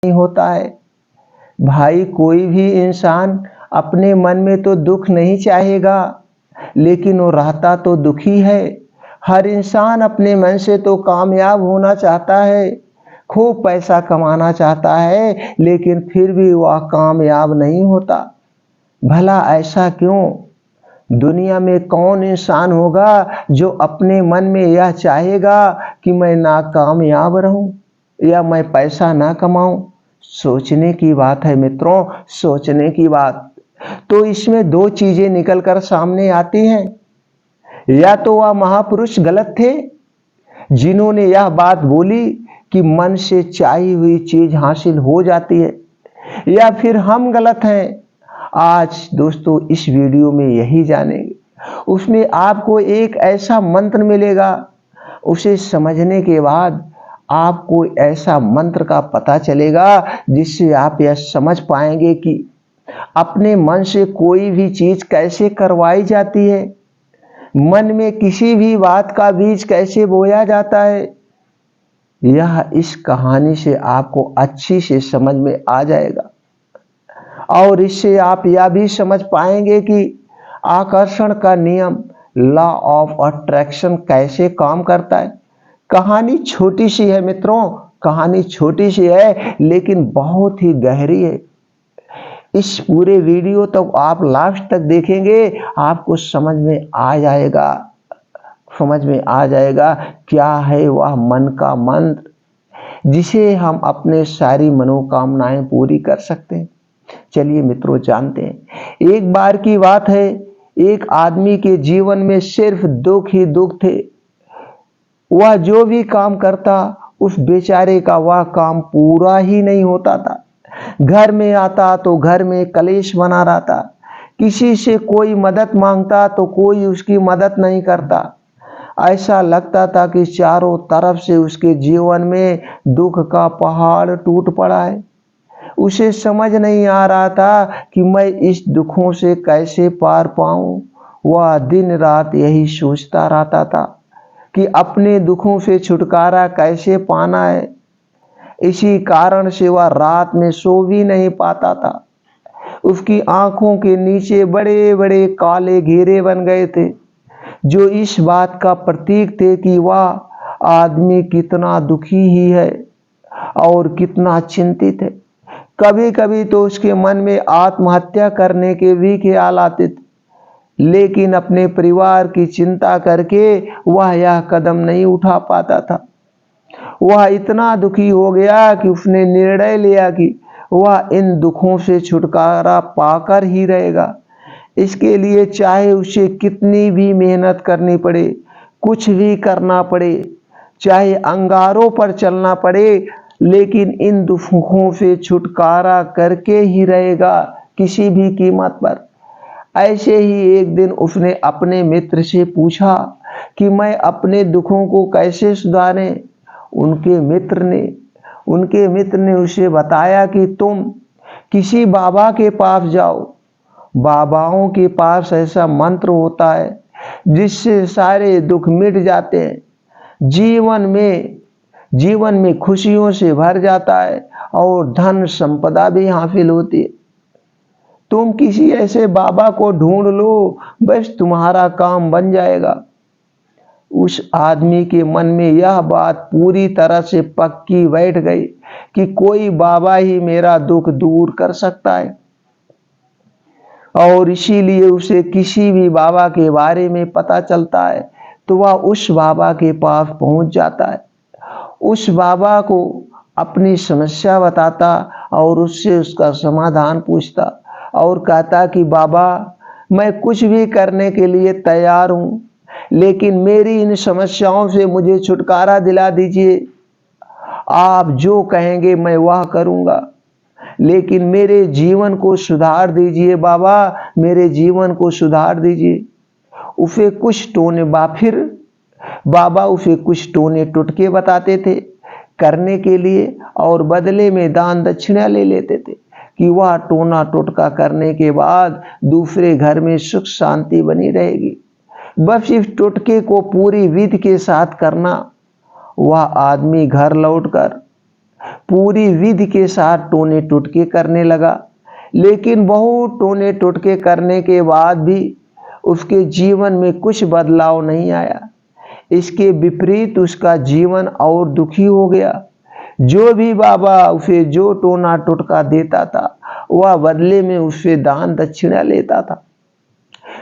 नहीं होता है। भाई, कोई भी इंसान अपने मन में तो दुख नहीं चाहेगा, लेकिन वो रहता तो दुखी है। हर इंसान अपने मन से तो कामयाब होना चाहता है, खूब पैसा कमाना चाहता है, लेकिन फिर भी वह कामयाब नहीं होता। भला ऐसा क्यों? दुनिया में कौन इंसान होगा जो अपने मन में यह चाहेगा कि मैं नाकामयाब रहूं या मैं पैसा ना कमाऊं? सोचने की बात है मित्रों, सोचने की बात। तो इसमें दो चीजें निकलकर सामने आती हैं। या तो वह महापुरुष गलत थे जिन्होंने यह बात बोली कि मन से चाही हुई चीज हासिल हो जाती है, या फिर हम गलत हैं। आज दोस्तों इस वीडियो में यही जानेंगे। उसमें आपको एक ऐसा मंत्र मिलेगा, उसे समझने के बाद आपको ऐसा मंत्र का पता चलेगा जिससे आप यह समझ पाएंगे कि अपने मन से कोई भी चीज कैसे करवाई जाती है, मन में किसी भी बात का बीज कैसे बोया जाता है। यह इस कहानी से आपको अच्छी से समझ में आ जाएगा, और इससे आप यह भी समझ पाएंगे कि आकर्षण का नियम, लॉ ऑफ अट्रैक्शन कैसे काम करता है। कहानी छोटी सी है मित्रों, कहानी छोटी सी है लेकिन बहुत ही गहरी है। इस पूरे वीडियो तक आप लास्ट तक देखेंगे, आपको समझ में आ जाएगा, समझ में आ जाएगा क्या है वह मन का मंत्र जिसे हम अपने सारी मनोकामनाएं पूरी कर सकते हैं। चलिए मित्रों जानते हैं। एक बार की बात है, एक आदमी के जीवन में सिर्फ दुख ही दुख थे। वह जो भी काम करता उस बेचारे का वह काम पूरा ही नहीं होता था। घर में आता तो घर में कलेश बना रहता, किसी से कोई मदद मांगता तो कोई उसकी मदद नहीं करता। ऐसा लगता था कि चारों तरफ से उसके जीवन में दुख का पहाड़ टूट पड़ा है। उसे समझ नहीं आ रहा था कि मैं इस दुखों से कैसे पार पाऊं। वह दिन रात यही सोचता रहता था कि अपने दुखों से छुटकारा कैसे पाना है। इसी कारण से वह रात में सो भी नहीं पाता था। उसकी आंखों के नीचे बड़े बड़े काले घेरे बन गए थे, जो इस बात का प्रतीक थे कि वह आदमी कितना दुखी ही है और कितना चिंतित है। कभी कभी तो उसके मन में आत्महत्या करने के भी ख्याल आते थे, लेकिन अपने परिवार की चिंता करके वह यह कदम नहीं उठा पाता था। वह इतना दुखी हो गया कि उसने निर्णय लिया कि वह इन दुखों से छुटकारा पाकर ही रहेगा। इसके लिए चाहे उसे कितनी भी मेहनत करनी पड़े, कुछ भी करना पड़े, चाहे अंगारों पर चलना पड़े, लेकिन इन दुखों से छुटकारा करके ही रहेगा किसी भी कीमत पर। ऐसे ही एक दिन उसने अपने मित्र से पूछा कि मैं अपने दुखों को कैसे सुधारें। उनके मित्र ने उसे बताया कि तुम किसी बाबा के पास जाओ। बाबाओं के पास ऐसा मंत्र होता है जिससे सारे दुख मिट जाते हैं, जीवन में खुशियों से भर जाता है और धन संपदा भी हासिल होती है। तुम किसी ऐसे बाबा को ढूंढ लो, बस तुम्हारा काम बन जाएगा। उस आदमी के मन में यह बात पूरी तरह से पक्की बैठ गई कि कोई बाबा ही मेरा दुख दूर कर सकता है, और इसीलिए उसे किसी भी बाबा के बारे में पता चलता है तो वह उस बाबा के पास पहुंच जाता है। उस बाबा को अपनी समस्या बताता और उससे उसका समाधान पूछता और कहता कि बाबा, मैं कुछ भी करने के लिए तैयार हूं, लेकिन मेरी इन समस्याओं से मुझे छुटकारा दिला दीजिए। आप जो कहेंगे मैं वह करूंगा, लेकिन मेरे जीवन को सुधार दीजिए बाबा, मेरे जीवन को सुधार दीजिए। उसे कुछ टोने बाबा उसे कुछ टोने टुटके बताते थे करने के लिए, और बदले में दान दक्षिणा ले लेते थे कि वह टोना टोटका करने के बाद दूसरे घर में सुख शांति बनी रहेगी। बस इस टोटके को पूरी विधि के साथ करना। वह आदमी घर लौटकर पूरी विधि के साथ टोने टुटके करने लगा। लेकिन बहुत टोने टुटके करने के बाद भी उसके जीवन में कुछ बदलाव नहीं आया। इसके विपरीत उसका जीवन और दुखी हो गया। जो भी बाबा उसे जो टोना टुटका देता था, वह बदले में उससे दान दक्षिणा लेता था,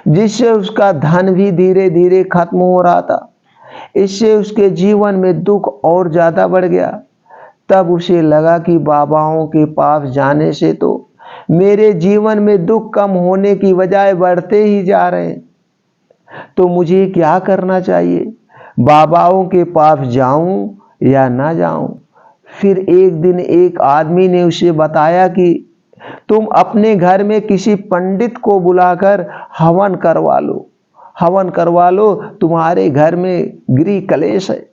जिससे उसका धन भी धीरे धीरे खत्म हो रहा था। इससे उसके जीवन में दुख और ज्यादा बढ़ गया। तब उसे लगा कि बाबाओं के पास जाने से तो मेरे जीवन में दुख कम होने की बजाय बढ़ते ही जा रहे हैं, तो मुझे क्या करना चाहिए? बाबाओं के पास जाऊं या ना जाऊं? फिर एक दिन एक आदमी ने उसे बताया कि तुम अपने घर में किसी पंडित को बुलाकर हवन करवा लो। हवन करवा लो, तुम्हारे घर में गृह कलेश है।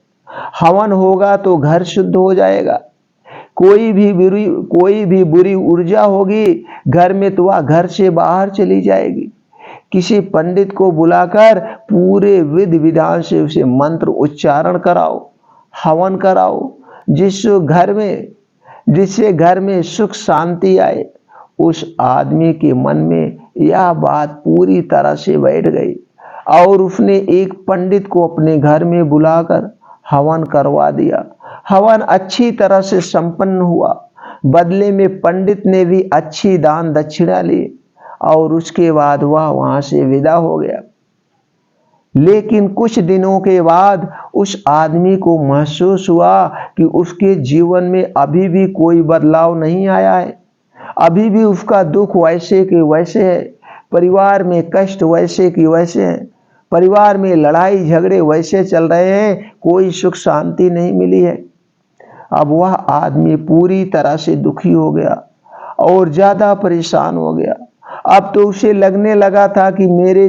हवन होगा तो घर शुद्ध हो जाएगा। कोई भी बुरी ऊर्जा होगी घर में तो वह घर से बाहर चली जाएगी। किसी पंडित को बुलाकर पूरे विधि विधान से उसे मंत्र उच्चारण कराओ, हवन कराओ, जिससे घर में सुख शांति आए। उस आदमी के मन में यह बात पूरी तरह से बैठ गई और उसने एक पंडित को अपने घर में बुलाकर हवन करवा दिया। हवन अच्छी तरह से संपन्न हुआ। बदले में पंडित ने भी अच्छी दान दक्षिणा ली और उसके बाद वह वहां से विदा हो गया। लेकिन कुछ दिनों के बाद उस आदमी को महसूस हुआ कि उसके जीवन में अभी भी कोई बदलाव नहीं आया है। अभी भी उसका दुख वैसे के वैसे है। परिवार में कष्ट वैसे की वैसे है। परिवार में लड़ाई झगड़े वैसे चल रहे हैं। कोई सुख शांति नहीं मिली है। अब वह आदमी पूरी तरह से दुखी हो गया और ज्यादा परेशान हो गया। अब तो उसे लगने लगा था कि मेरे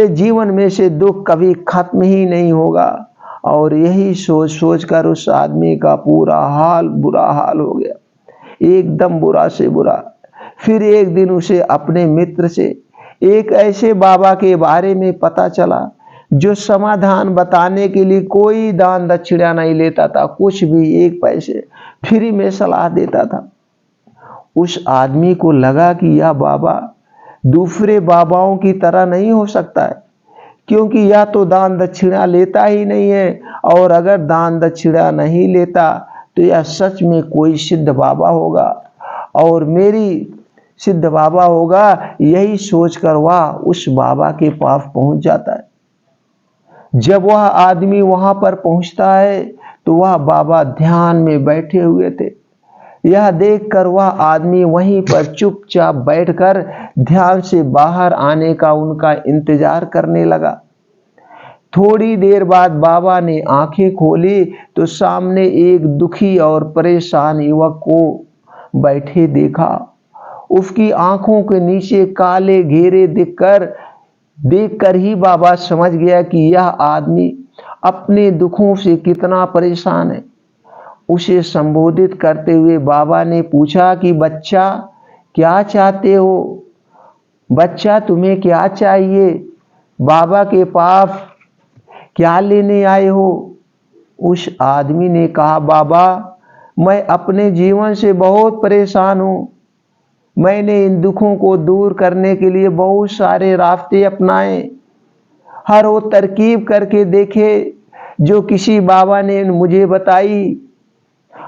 जीवन में से दुख कभी खत्म ही नहीं होगा। और यही सोच सोच कर उस आदमी का बुरा हाल हो गया, एकदम बुरा से बुरा। फिर एक दिन उसे अपने मित्र से एक ऐसे बाबा के बारे में पता चला जो समाधान बताने के लिए कोई दान दक्षिणा नहीं लेता था, कुछ भी एक पैसे फ्री में सलाह देता था। उस आदमी को लगा कि यह बाबा दूसरे बाबाओं की तरह नहीं हो सकता है, क्योंकि यह तो दान दक्षिणा लेता ही नहीं है, और अगर दान दक्षिणा नहीं लेता तो यह सच में कोई सिद्ध बाबा होगा और मेरी सिद्ध बाबा होगा। यही सोचकर वह उस बाबा के पास पहुंच जाता है। जब वह आदमी वहां पर पहुंचता है तो वह बाबा ध्यान में बैठे हुए थे। यह देखकर वह आदमी वहीं पर चुपचाप बैठकर ध्यान से बाहर आने का उनका इंतजार करने लगा। थोड़ी देर बाद बाबा ने आंखें खोली तो सामने एक दुखी और परेशान युवक को बैठे देखा। उसकी आंखों के नीचे काले घेरे देखकर ही बाबा समझ गया कि यह आदमी अपने दुखों से कितना परेशान है। उसे संबोधित करते हुए बाबा ने पूछा कि बच्चा, क्या चाहते हो? बच्चा, तुम्हें क्या चाहिए? बाबा के पास क्या लेने आए हो? उस आदमी ने कहा, बाबा, मैं अपने जीवन से बहुत परेशान हूं। मैंने इन दुखों को दूर करने के लिए बहुत सारे रास्ते अपनाए, हर वो तरकीब करके देखे जो किसी बाबा ने मुझे बताई,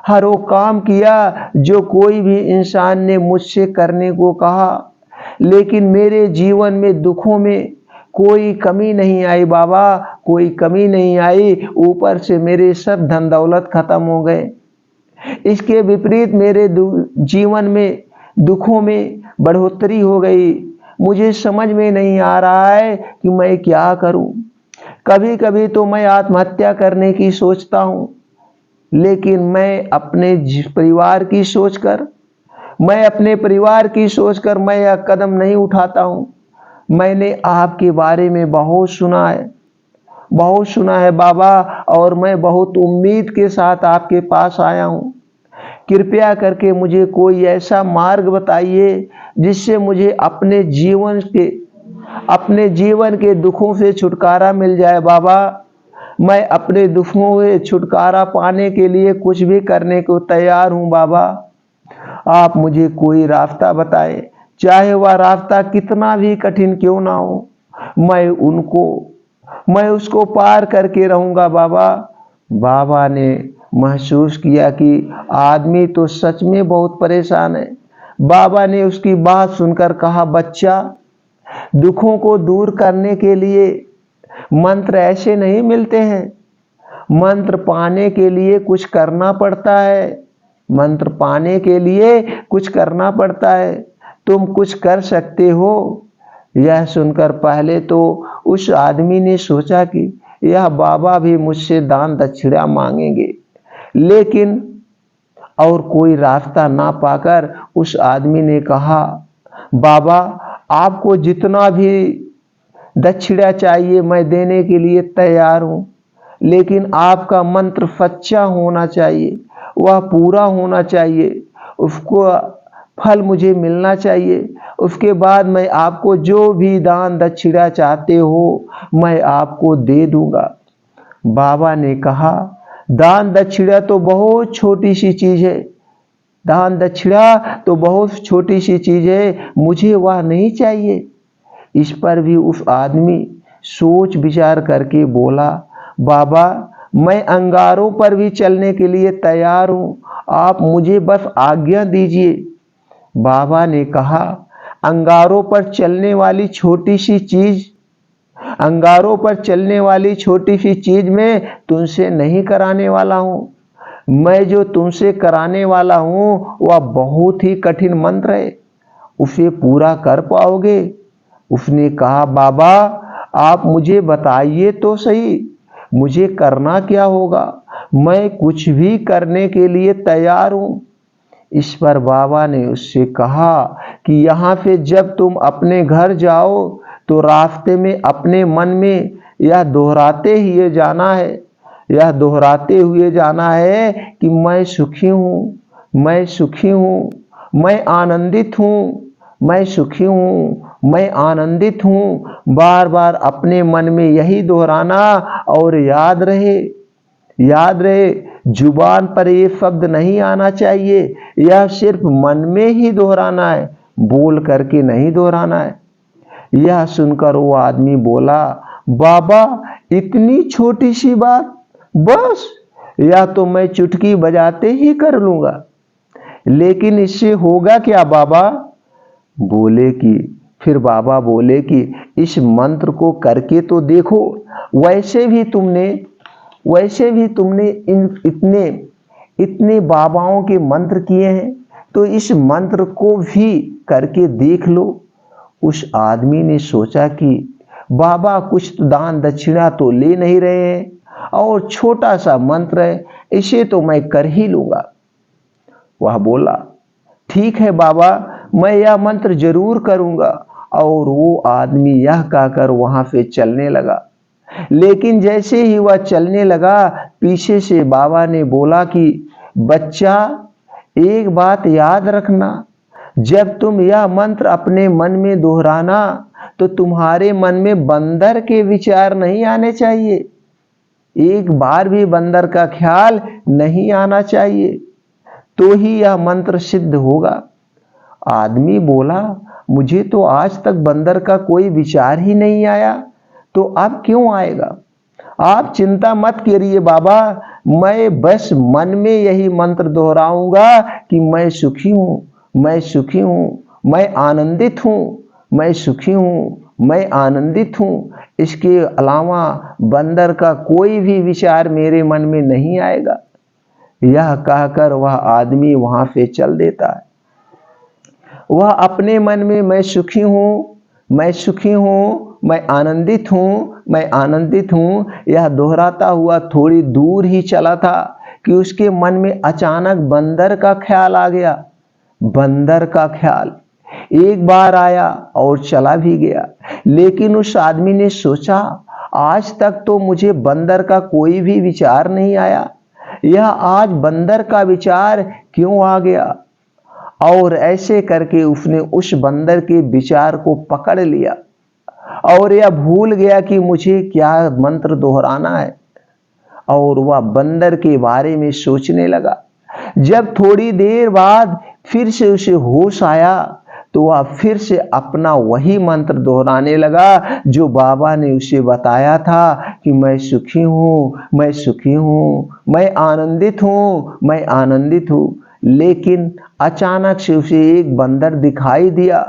हर वो काम किया जो कोई भी इंसान ने मुझसे करने को कहा, लेकिन मेरे जीवन में दुखों में कोई कमी नहीं आई बाबा, कोई कमी नहीं आई। ऊपर से मेरे सब धन दौलत खत्म हो गए। इसके विपरीत मेरे जीवन में दुखों में बढ़ोतरी हो गई। मुझे समझ में नहीं आ रहा है कि मैं क्या करूं। कभी कभी तो मैं आत्महत्या करने की सोचता हूं, लेकिन मैं अपने परिवार की सोचकर मैं यह कदम नहीं उठाता हूं। मैंने आपके बारे में बहुत सुना है बाबा, और मैं बहुत उम्मीद के साथ आपके पास आया हूं। कृपया करके मुझे कोई ऐसा मार्ग बताइए जिससे मुझे अपने जीवन के दुखों से छुटकारा मिल जाए बाबा। मैं अपने दुखों से छुटकारा पाने के लिए कुछ भी करने को तैयार हूँ बाबा। आप मुझे कोई रास्ता बताएं, चाहे वह रास्ता कितना भी कठिन क्यों ना हो, मैं उसको पार करके रहूंगा बाबा। बाबा ने महसूस किया कि आदमी तो सच में बहुत परेशान है। बाबा ने उसकी बात सुनकर कहा, बच्चा, दुखों को दूर करने के लिए मंत्र ऐसे नहीं मिलते हैं। मंत्र पाने के लिए कुछ करना पड़ता है। मंत्र पाने के लिए कुछ करना पड़ता है। तुम कुछ कर सकते हो। यह सुनकर पहले तो उस आदमी ने सोचा कि यह बाबा भी मुझसे दान दक्षिणा मांगेंगे, लेकिन और कोई रास्ता ना पाकर उस आदमी ने कहा, बाबा, आपको जितना भी दक्षिणा चाहिए मैं देने के लिए तैयार हूं, लेकिन आपका मंत्र सच्चा होना चाहिए, वह पूरा होना चाहिए, उसको फल मुझे मिलना चाहिए। उसके बाद मैं आपको जो भी दान दक्षिणा चाहते हो मैं आपको दे दूंगा। बाबा ने कहा, दान दक्षिणा तो बहुत छोटी सी चीज है, दान दक्षिणा तो बहुत छोटी सी चीज है, मुझे वह नहीं चाहिए। इस पर भी उस आदमी सोच विचार करके बोला, बाबा, मैं अंगारों पर भी चलने के लिए तैयार हूं, आप मुझे बस आज्ञा दीजिए। बाबा ने कहा, अंगारों पर चलने वाली छोटी सी चीज, अंगारों पर चलने वाली छोटी सी चीज मैं तुमसे नहीं कराने वाला हूं। मैं जो तुमसे कराने वाला हूं वह बहुत ही कठिन मंत्र है, उसे पूरा कर पाओगे? उसने कहा, बाबा, आप मुझे बताइए तो सही, मुझे करना क्या होगा? मैं कुछ भी करने के लिए तैयार हूं। इस पर बाबा ने उससे कहा कि यहाँ से जब तुम अपने घर जाओ तो रास्ते में अपने मन में यह दोहराते हुए जाना है, यह दोहराते हुए जाना है कि मैं सुखी हूँ, मैं सुखी हूँ, मैं आनंदित हूँ, मैं सुखी हूँ, मैं आनंदित हूँ। बार बार अपने मन में यही दोहराना और याद रहे, याद रहे, जुबान पर ये शब्द नहीं आना चाहिए, यह सिर्फ मन में ही दोहराना है, बोल करके नहीं दोहराना है। यह सुनकर वो आदमी बोला, बाबा, इतनी छोटी सी बात, बस या तो मैं चुटकी बजाते ही कर लूंगा, लेकिन इससे होगा क्या बाबा? फिर बाबा बोले कि इस मंत्र को करके तो देखो, वैसे भी तुमने इतने इतने बाबाओं के मंत्र किए हैं, तो इस मंत्र को भी करके देख लो। उस आदमी ने सोचा कि बाबा कुछ तो दान दक्षिणा तो ले नहीं रहे हैं और छोटा सा मंत्र है, इसे तो मैं कर ही लूंगा। वह बोला, ठीक है बाबा, मैं यह मंत्र जरूर करूंगा। और वो आदमी यह कहकर वहां से चलने लगा। लेकिन जैसे ही वह चलने लगा, पीछे से बाबा ने बोला कि बच्चा, एक बात याद रखना, जब तुम यह मंत्र अपने मन में दोहराना तो तुम्हारे मन में बंदर के विचार नहीं आने चाहिए, एक बार भी बंदर का ख्याल नहीं आना चाहिए, तो ही यह मंत्र सिद्ध होगा। आदमी बोला, मुझे तो आज तक बंदर का कोई विचार ही नहीं आया, तो अब क्यों आएगा? आप चिंता मत करिए बाबा, मैं बस मन में यही मंत्र दोहराऊंगा कि मैं सुखी हूं, मैं सुखी हूं, मैं आनंदित हूं, मैं सुखी हूं, मैं आनंदित हूं। इसके अलावा बंदर का कोई भी विचार मेरे मन में नहीं आएगा। यह कहकर वह आदमी वहां से चल देता है। वह अपने मन में मैं सुखी हूं, मैं सुखी हूं, मैं आनंदित हूं, मैं आनंदित हूं, यह दोहराता हुआ थोड़ी दूर ही चला था कि उसके मन में अचानक बंदर का ख्याल आ गया। बंदर का ख्याल एक बार आया और चला भी गया, लेकिन उस आदमी ने सोचा, आज तक तो मुझे बंदर का कोई भी विचार नहीं आया, यह आज बंदर का विचार क्यों आ गया? और ऐसे करके उसने उस बंदर के विचार को पकड़ लिया और यह भूल गया कि मुझे क्या मंत्र दोहराना है। और वह बंदर के बारे में सोचने लगा। जब थोड़ी देर बाद फिर से उसे होश आया तो वह फिर से अपना वही मंत्र दोहराने लगा जो बाबा ने उसे बताया था कि मैं सुखी हूँ, मैं सुखी हूँ, मैं आनंदित हूँ, मैं आनंदित हूँ। लेकिन अचानक से उसे एक बंदर दिखाई दिया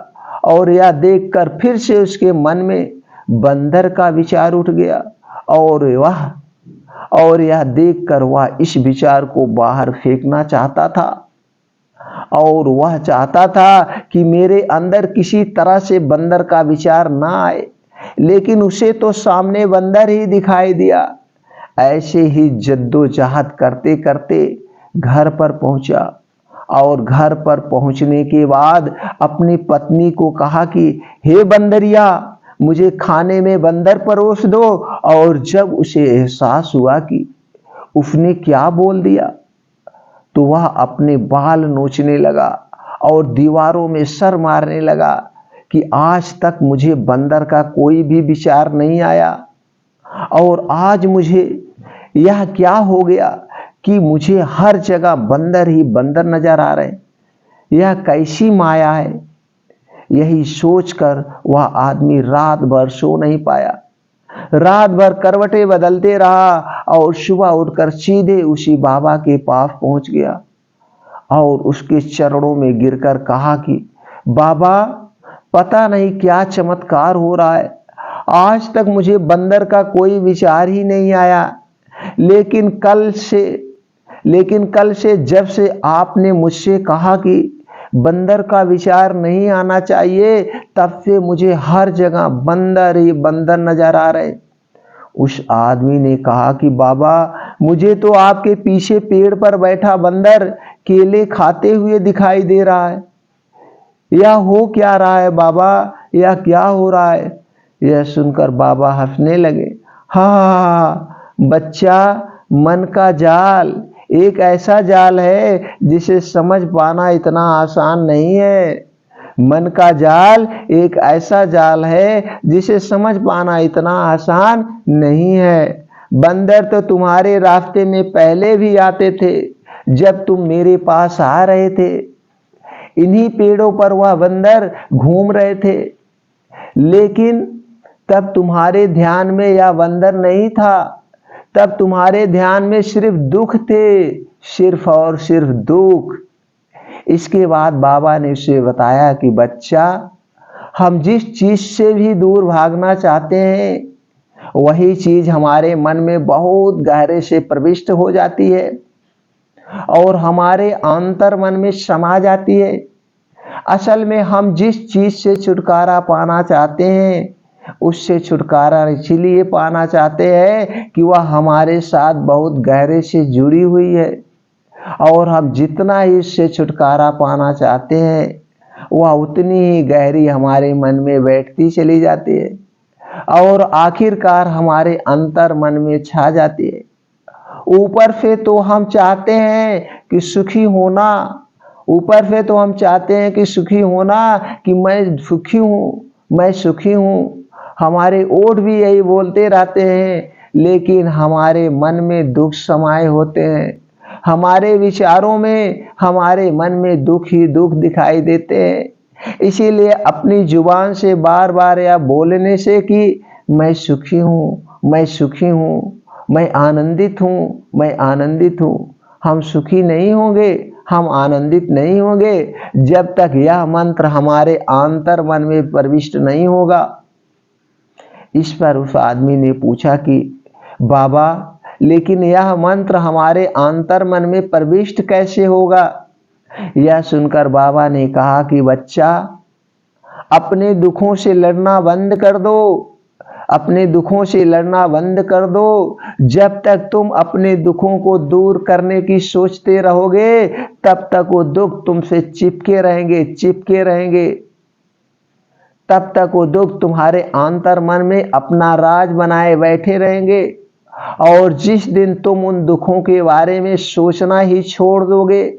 और यह देखकर फिर से उसके मन में बंदर का विचार उठ गया और यह देखकर वह इस विचार को बाहर फेंकना चाहता था और वह चाहता था कि मेरे अंदर किसी तरह से बंदर का विचार ना आए, लेकिन उसे तो सामने बंदर ही दिखाई दिया। ऐसे ही जद्दोजहद करते करते घर पर पहुंचा और घर पर पहुंचने के बाद अपनी पत्नी को कहा कि हे बंदरिया, मुझे खाने में बंदर परोस दो। और जब उसे एहसास हुआ कि उसने क्या बोल दिया तो वह अपने बाल नोचने लगा और दीवारों में सर मारने लगा कि आज तक मुझे बंदर का कोई भी विचार नहीं आया और आज मुझे यह क्या हो गया कि मुझे हर जगह बंदर ही बंदर नजर आ रहे हैं। यह कैसी माया है। यही सोचकर वह आदमी रात भर सो नहीं पाया। रात भर करवटें बदलते रहा और सुबह उठकर सीधे उसी बाबा के पास पहुंच गया और उसके चरणों में गिरकर कहा कि बाबा, पता नहीं क्या चमत्कार हो रहा है। आज तक मुझे बंदर का कोई विचार ही नहीं आया, लेकिन कल से जब से आपने मुझसे कहा कि बंदर का विचार नहीं आना चाहिए, तब से मुझे हर जगह बंदर ही बंदर नजर आ रहे। उस आदमी ने कहा कि बाबा, मुझे तो आपके पीछे पेड़ पर बैठा बंदर केले खाते हुए दिखाई दे रहा है। यह हो क्या रहा है बाबा, यह क्या हो रहा है? यह सुनकर बाबा हंसने लगे। हाँ बच्चा, मन का जाल एक ऐसा जाल है जिसे समझ पाना इतना आसान नहीं है। मन का जाल एक ऐसा जाल है जिसे समझ पाना इतना आसान नहीं है। बंदर तो तुम्हारे रास्ते में पहले भी आते थे जब तुम मेरे पास आ रहे थे। इन्हीं पेड़ों पर वह बंदर घूम रहे थे, लेकिन तब तुम्हारे ध्यान में यह बंदर नहीं था। तब तुम्हारे ध्यान में सिर्फ दुख थे, सिर्फ और सिर्फ दुख। इसके बाद बाबा ने उसे बताया कि बच्चा, हम जिस चीज से भी दूर भागना चाहते हैं वही चीज हमारे मन में बहुत गहरे से प्रविष्ट हो जाती है और हमारे अंतर मन में समा जाती है। असल में हम जिस चीज से छुटकारा पाना चाहते हैं उससे छुटकारा इसलिए पाना चाहते हैं कि वह हमारे साथ बहुत गहरे से जुड़ी हुई है और हम जितना ही इससे छुटकारा पाना चाहते हैं वह उतनी ही गहरी हमारे मन में बैठती चली जाती है और आखिरकार हमारे अंतर मन में छा जाती है। ऊपर से तो हम चाहते हैं कि सुखी होना, ऊपर से तो हम चाहते हैं कि सुखी होना, कि मैं सुखी हूँ, मैं सुखी हूँ। हमारे ओठ भी यही बोलते रहते हैं, लेकिन हमारे मन में दुख समाये होते हैं। हमारे विचारों में, हमारे मन में दुख ही दुख दिखाई देते हैं। इसीलिए अपनी जुबान से बार बार यह बोलने से कि मैं सुखी हूँ, मैं सुखी हूँ, मैं आनंदित हूँ, मैं आनंदित हूँ, हम सुखी नहीं होंगे, हम आनंदित नहीं होंगे जब तक यह मंत्र हमारे आंतर मन में प्रविष्ट नहीं होगा। इस पर उस आदमी ने पूछा कि बाबा, लेकिन यह मंत्र हमारे आंतर मन में प्रविष्ट कैसे होगा? यह सुनकर बाबा ने कहा कि बच्चा, अपने दुखों से लड़ना बंद कर दो, अपने दुखों से लड़ना बंद कर दो। जब तक तुम अपने दुखों को दूर करने की सोचते रहोगे तब तक वो दुख तुमसे चिपके रहेंगे, चिपके रहेंगे। तब तक वो दुख तुम्हारे आंतर मन में अपना राज बनाए बैठे रहेंगे और जिस दिन तुम उन दुखों के बारे में सोचना ही छोड़ दोगे,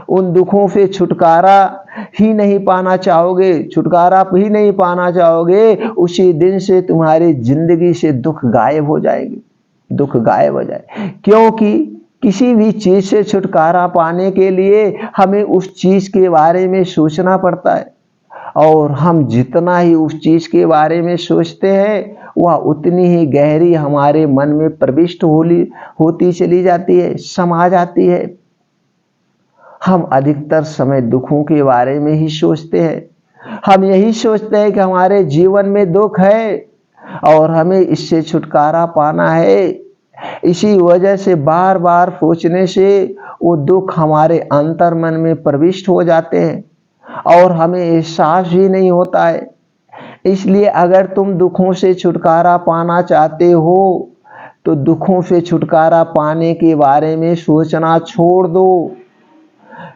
उन दुखों से छुटकारा ही नहीं पाना चाहोगे, छुटकारा ही नहीं पाना चाहोगे, उसी दिन से तुम्हारी जिंदगी से दुख गायब हो जाएंगे। दुख गायब हो जाए। क्योंकि किसी भी चीज से छुटकारा पाने के लिए हमें उस चीज के बारे में सोचना पड़ता है, और हम जितना ही उस चीज के बारे में सोचते हैं वह उतनी ही गहरी हमारे मन में प्रविष्ट होती चली जाती है, समा जाती है। हम अधिकतर समय दुखों के बारे में ही सोचते हैं। हम यही सोचते हैं कि हमारे जीवन में दुख है और हमें इससे छुटकारा पाना है। इसी वजह से बार बार सोचने से वो दुख हमारे अंतर मन में प्रविष्ट हो जाते हैं और हमें एहसास भी नहीं होता है। इसलिए अगर तुम दुखों से छुटकारा पाना चाहते हो तो दुखों से छुटकारा पाने के बारे में सोचना छोड़ दो।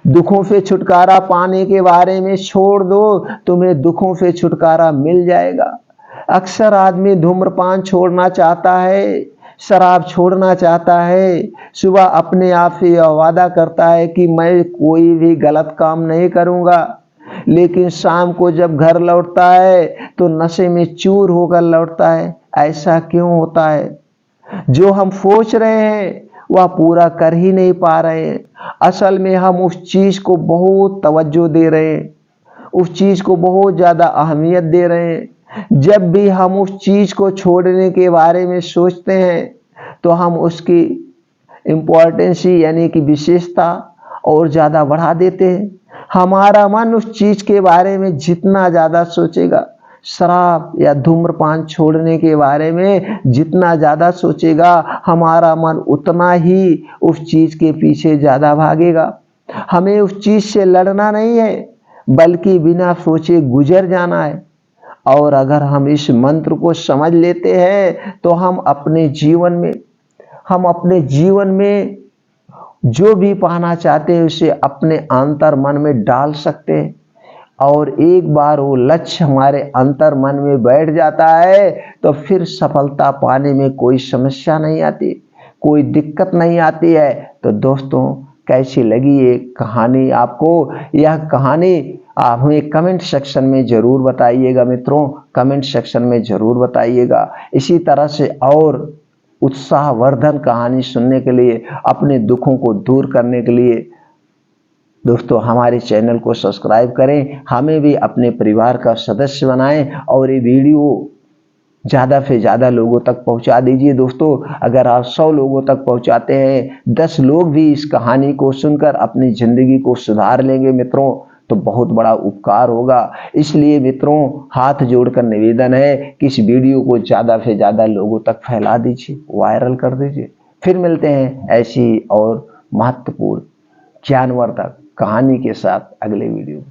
दुखों से छुटकारा पाने के बारे में छोड़ दो, तुम्हें दुखों से छुटकारा मिल जाएगा। अक्सर आदमी धूम्रपान छोड़ना चाहता है, शराब छोड़ना चाहता है, सुबह अपने आप से यह वादा करता है कि मैं कोई भी गलत काम नहीं करूंगा, लेकिन शाम को जब घर लौटता है तो नशे में चूर होकर लौटता है। ऐसा क्यों होता है? जो हम सोच रहे हैं वह पूरा कर ही नहीं पा रहे हैं। असल में हम उस चीज को बहुत तवज्जो दे रहे हैं, उस चीज को बहुत ज्यादा अहमियत दे रहे हैं। जब भी हम उस चीज को छोड़ने के बारे में सोचते हैं तो हम उसकी इम्पोर्टेंस यानी कि विशेषता और ज्यादा बढ़ा देते हैं। हमारा मन उस चीज के बारे में जितना ज्यादा सोचेगा, शराब या धूम्रपान छोड़ने के बारे में जितना ज्यादा सोचेगा, हमारा मन उतना ही उस चीज के पीछे ज्यादा भागेगा। हमें उस चीज से लड़ना नहीं है, बल्कि बिना सोचे गुजर जाना है। और अगर हम इस मंत्र को समझ लेते हैं तो हम अपने जीवन में जो भी पाना चाहते हैं उसे अपने अंतर मन में डाल सकते हैं। और एक बार वो लक्ष्य हमारे अंतर मन में बैठ जाता है तो फिर सफलता पाने में कोई समस्या नहीं आती, कोई दिक्कत नहीं आती है। तो दोस्तों, कैसी लगी ये कहानी आपको? यह कहानी आप हमें कमेंट सेक्शन में जरूर बताइएगा मित्रों, कमेंट सेक्शन में जरूर बताइएगा। इसी तरह से और उत्साहवर्धन कहानी सुनने के लिए, अपने दुखों को दूर करने के लिए दोस्तों हमारे चैनल को सब्सक्राइब करें, हमें भी अपने परिवार का सदस्य बनाएं और ये वीडियो ज़्यादा से ज़्यादा लोगों तक पहुंचा दीजिए। दोस्तों, अगर आप 100 लोगों तक पहुंचाते हैं, 10 लोग भी इस कहानी को सुनकर अपनी ज़िंदगी को सुधार लेंगे मित्रों, तो बहुत बड़ा उपकार होगा। इसलिए मित्रों, हाथ जोड़कर निवेदन है कि इस वीडियो को ज़्यादा से ज़्यादा लोगों तक फैला दीजिए, वायरल कर दीजिए। फिर मिलते हैं ऐसी और महत्वपूर्ण ज्ञानवर्धक कहानी के साथ अगले वीडियो में।